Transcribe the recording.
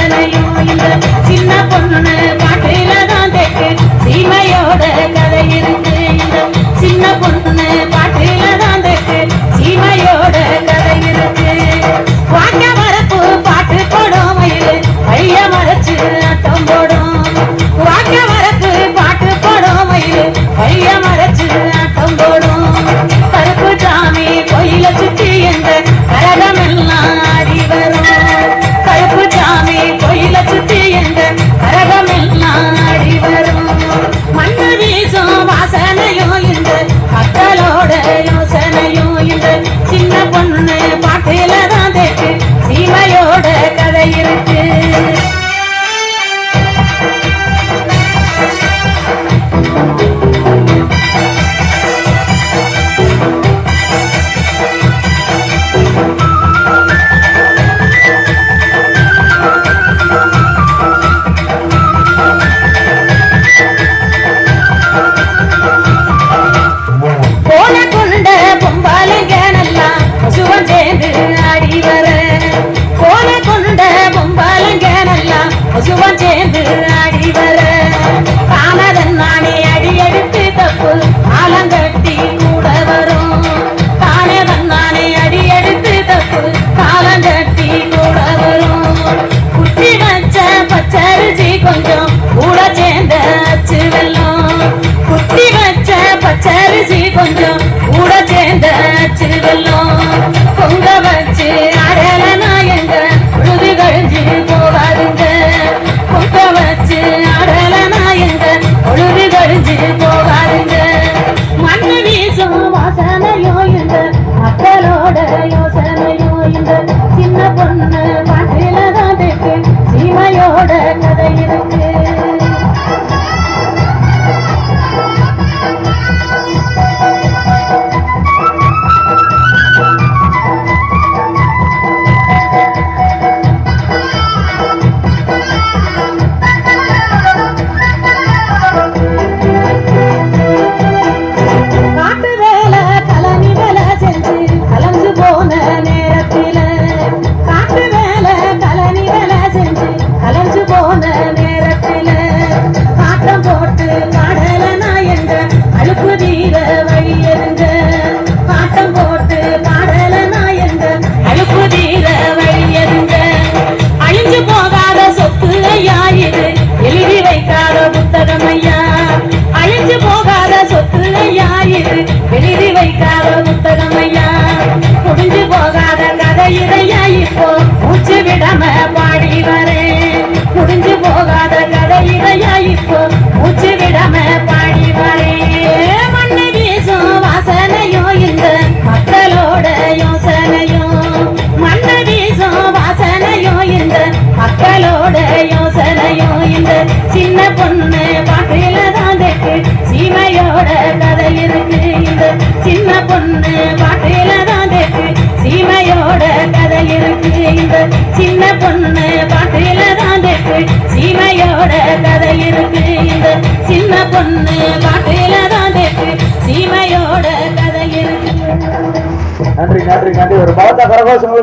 வாசனையும் இந்த சின்ன பொண்ணு பாட்டில தான் தெக்கு சீமையோட கதை இருக்கு. இந்த சின்ன பொண்ணு பாட்டில தான் தெக்கு சீமையோட கதை இருக்கு. வாங்க மரப்பு பாட்டு போடும் மயிலு கைய மறைச்சு அட்டம் போடும். வாங்க மரப்பு பாட்டு போடும் மயிலு கைய மறைச்சு அட்டம் போடும். கருப்பு சாமி கோயில சுத்தி எந்த கரகமெல்லாம் ஆடி வரும். கருப்பு சாமி கோயில சுத்தி எந்த கரகமெல்லாம் ஆடி வரும். மண்ணு வீசும் வாசனையும் இந்த மக்களோட யோசனையும் இந்த சின்ன பொண்ணு பாட்டில தான் தெக்கு சீமையோட கதை இருக்கு. பசுவன் சேர்ந்து ஆடி வர காணதன் நானே அடி எடுத்து தப்பு காலங்கட்டி கூட வரும். காணதன் நானே அடி எடுத்து தப்பு காலங்கட்டி கூட வரும். குட்டி வச்ச பச்சரிசி கொஞ்சம் கூட சேர்ந்த அச்சு வெல்லம். குட்டி வச்ச பச்சரிசி கொஞ்சம் கூட சேர்ந்த அச்சு வெல்லம். பொங்க வச்சு அடலனா எங்க உழுது கழிஞ்சு போகாதுங்க. பொங்க வச்சு அடலனா எங்க உழுது கழிஞ்சு போகாதுங்க. மண்ணு வீசும் வாசனையோ இந்த மக்களோட யோசனையோ இந்த சின்ன பொண்ணு பாட்டில தான் தெக்கு சீமையோட கதை இருக்கு. எழுதி வைக்காத புத்தகம் ஐயா. முடிஞ்சு போகாத கதை இதையா இப்போ மூச்சு விடாம பாடி வரேன். முடிஞ்சு போகாத கதை இதையா இப்போ மூச்சு விடாம பாடி வரேன். மண்ணு வீசும் வாசனையும் இந்த மக்களோட யோசனையும். மண்ணு வீசும் வாசனையும் இந்த மக்களோட யோசனையும் இந்த சின்ன பொண்ணு பாட்டில தான் தெக்கு சீமையோட கதை இருக்கு. இந்த சின்ன பொண்ணு பாட்டில தான் தெக்கு சீமையோட கதை இருக்கு. இந்த சின்ன பொண்ணு பாட்டில தான் தெக்கு சீமையோட கதை இருக்கு. இந்த சின்ன பொண்ணு பாட்டில தான் தெக்கு சீமையோட கதை இருக்கு. நன்றி நன்றி நன்றி. ஒரு பலத்த கரகோஷம்.